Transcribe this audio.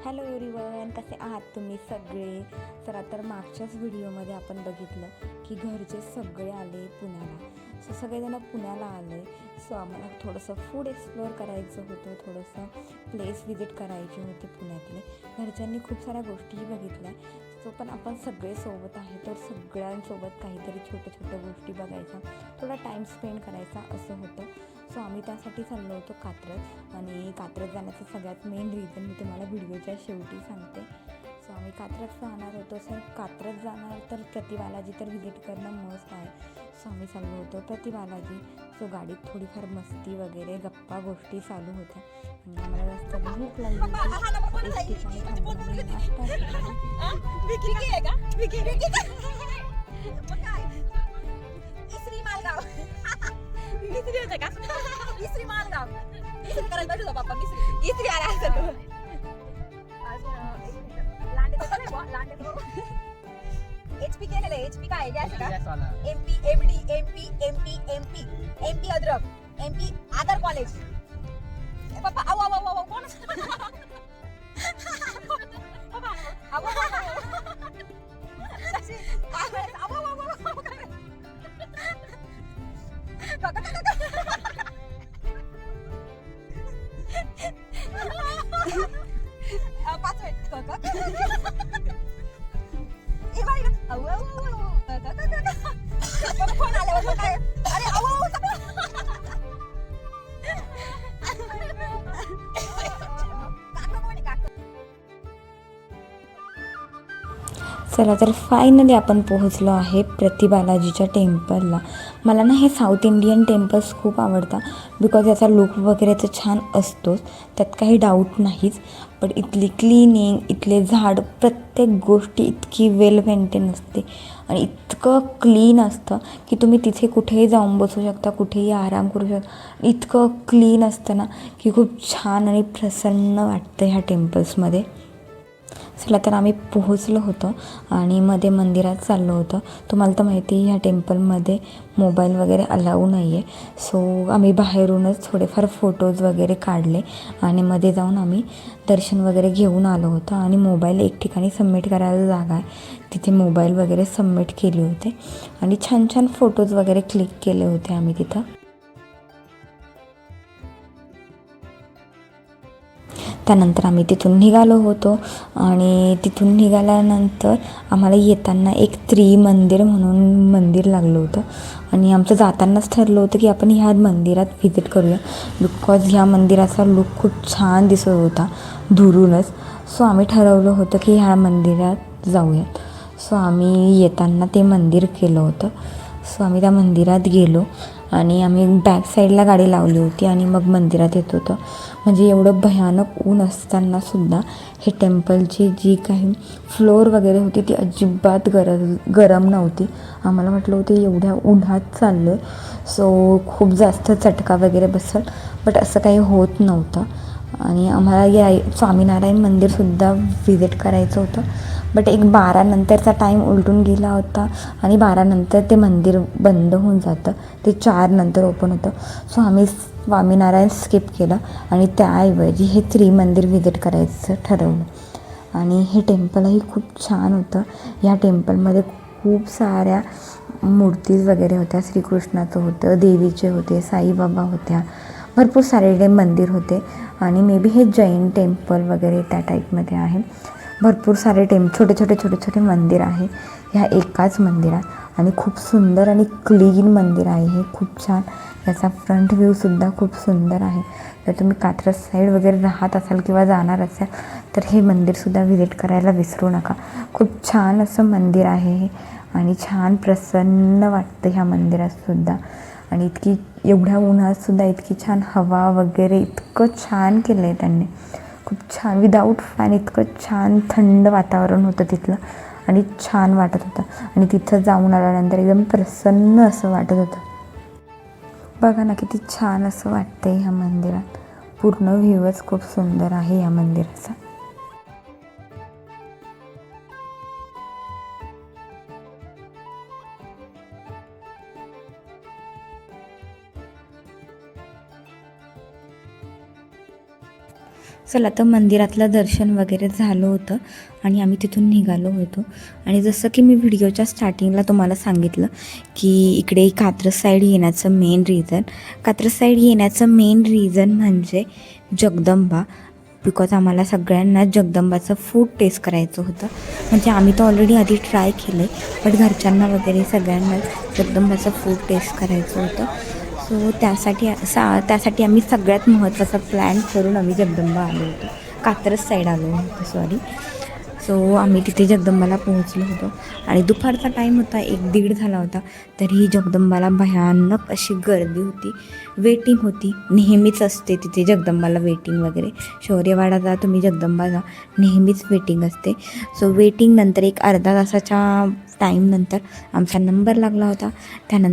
Hello everyone, कसे आहात तुम्ही सगळे. तर मागच्याच व्हिडिओमध्ये आपण बघितलं की घरचे सगळे आले पुण्याला. सगळेजण पुण्याला आले. आम्हाला थोडंसं फूड एक्सप्लोअर करायचं होतं, थोडंसं प्लेस व्हिजिट करायचे होते पुण्यातले. घरच्यांनी खूप साऱ्या गोष्टीही बघितल्या. पण आपण सगळे सोबत आहे तर सगळ्यांसोबत काहीतरी छोट्या गोष्टी बघायच्या, थोडा टाईम स्पेंड करायचा असं होतं. आम्ही त्यासाठी चाललो होतो कात्रज. आणि कात्रज जाण्याचं सगळ्यात मेन रिझन मी तुम्हाला व्हिडिओच्या शेवटी सांगते. आम्ही कात्रज जाणार होतो. कात्रज जाणार तर प्रति बालाजी तर व्हिजिट करणं मस्त आहे. आम्ही चाललो होतो प्रति बालाजी. गाडीत थोडीफार मस्ती वगैरे गप्पा गोष्टी चालू होत्या आणि आम्हाला रस्त्यात भूक लागली होती. एक ठिकाणी थांबून आम्ही नाश्ता केला. HP केलेलं आहे. HP काय आहे का? MP MD MP MP MP MP अद्रक MP आदर कॉलेज. पप्पा आव आव आव कोण पप्पा आव आव चला तर फायनली आपण पोहोचलो आहे प्रति बालाजीच्या टेम्पलला. मला ना हे साऊथ इंडियन टेम्पल्स खूप आवडतात बिकॉज याचा लुक वगैरे तर छान असतोच, त्यात काही डाऊट नाहीच. पण इथली क्लिनिंग, इथले झाड, प्रत्येक गोष्टी इतकी वेल मेंटेन असते आणि इतकं क्लीन असतं की तुम्ही तिथे कुठेही जाऊन बसू शकता, कुठेही आराम करू शकता. इतकं क्लीन असतं ना की खूप छान आणि प्रसन्न वाटतं ह्या टेम्पल्समध्ये. चला तर आम्ही पोहोचलो होतो आणि मध्ये मंदिरात चाललो होतो. तुम्हाला तर माहिती आहे ह्या टेम्पलमध्ये मोबाईल वगैरे अलाऊ नाही आहे. आम्ही बाहेरूनच थोडेफार फोटोज वगैरे काढले आणि मध्ये जाऊन आम्ही दर्शन वगैरे घेऊन आलो होतो. आणि मोबाईल एक ठिकाणी सबमिट करायला जागा आहे, तिथे मोबाईल वगैरे सबमिट केले होते आणि छान फोटोज वगैरे क्लिक केले होते आम्ही तिथं. त्यानंतर आम्ही तिथून निघालो होतो आणि तिथून निघाल्यानंतर आम्हाला येताना एक त्रिमंदिर म्हणून मंदिर लागलं होतं आणि आमचं जातानाच ठरलं होतं की आपण ह्या मंदिरात व्हिजिट करूया बिकॉज ह्या मंदिराचा लुक खूप छान दिसत होता दुरूनच. आम्ही ठरवलं होतं की ह्या मंदिरात जाऊयात. आम्ही येताना ते मंदिर केलं होतं. आम्ही त्या मंदिरात गेलो आणि आम्ही बॅक साईडला गाडी लावली होती आणि मग मंदिरात येत होतो. म्हणजे एवढं भयानक ऊन असतानासुद्धा हे टेम्पलची जी काही फ्लोअर वगैरे होती ती अजिबात गरम नव्हती. आम्हाला वाटलं होतं एवढ्या उन्हात चाललो आहे खूप जास्त चटका वगैरे बसेल, बट असं काही होत नव्हतं. आणि आम्हाला या स्वामीनारायण मंदिरसुद्धा व्हिजिट करायचं होतं, बट एक 12 नंतरचा टाईम उलटून गेला होता आणि 12 नंतर ते मंदिर बंद होऊन जातं, ते 4 नंतर ओपन होतं. आम्ही स्वामीनारायण स्किप केलं आणि त्याऐवजी हे त्रिमंदिर व्हिजिट करायचं ठरवलं. आणि हे टेम्पलही खूप छान होतं. ह्या टेम्पलमध्ये खूप साऱ्या मूर्तीज वगैरे होत्या. श्रीकृष्णाचं होतं, देवीचे होते, साईबाबा होत्या, भरपूर सारे मंदिर होते. आणि मे बी हे जैन टेम्पल वगैरे त्या टाईपमध्ये आहे. भरपूर सारे छोटे मंदिर आहे ह्या एकाच मंदिरात आणि खूप सुंदर आणि क्लीन मंदिर आहे हे. खूप छान, याचा फ्रंट व्ह्यूसुद्धा खूप सुंदर आहे. जर तुम्ही कात्रज साईड वगैरे राहत असाल किंवा जाणार असाल तर हे मंदिरसुद्धा व्हिजिट करायला विसरू नका. खूप छान असं मंदिर आहे हे आणि छान प्रसन्न वाटतं ह्या मंदिरातसुद्धा. आणि एवढ्या उन्हातसुद्धा इतकी छान हवा वगैरे, इतकं छान केलं आहे त्यांनी. खूप छान, विदाऊट फॅन इतकं छान थंड वातावरण होतं तिथलं आणि छान वाटत होतं. आणि तिथं जाऊन आल्यानंतर एकदम प्रसन्न असं वाटत होतं. बघा ना किती छान असं वाटतं ह्या मंदिरात. पूर्ण व्ह्यूच खूप सुंदर आहे ह्या मंदिराचा. चला तर मंदिरातलं दर्शन वगैरे झालं होतं आणि आम्ही तिथून निघालो होतो. आणि जसं की मी व्हिडिओच्या स्टार्टिंगला तुम्हाला सांगितलं की इकडे कात्रज साईड येण्याचं मेन रिझन म्हणजे जगदंबा. बिकॉज आम्हाला सगळ्यांना जगदंबाचं फूड टेस्ट करायचं होतं. म्हणजे आम्ही तर ऑलरेडी आधी ट्राय केलं आहे, बट घरच्यांना वगैरे सगळ्यांना जगदंबाचं फूड टेस्ट करायचं होतं. सो त्यासाठी आम्ही सगळ्यात महत्त्वाचा प्लॅन करून आम्ही जगदंबा आलो होतो, कात्रज साईड आलो होतो सॉरी. सो आम्ही तिथे जगदंबाला पोहोचलो होतो आणि दुपारचा टाईम होता, 1-1:30 झाला होता. तरीही जगदंबाला भयानक अशी गर्दी होती, वेटिंग होती. नेहमीच असते तिथे जगदंबाला वेटिंग वगैरे. शौर्यवाडा जा तुम्ही, जगदंबा जा, नेहमीच वेटिंग असते. सो वेटिंग नंतर एक अर्धा तासाच्या टाईमनंतर आमचा नंबर लागला होता. त्यानंतर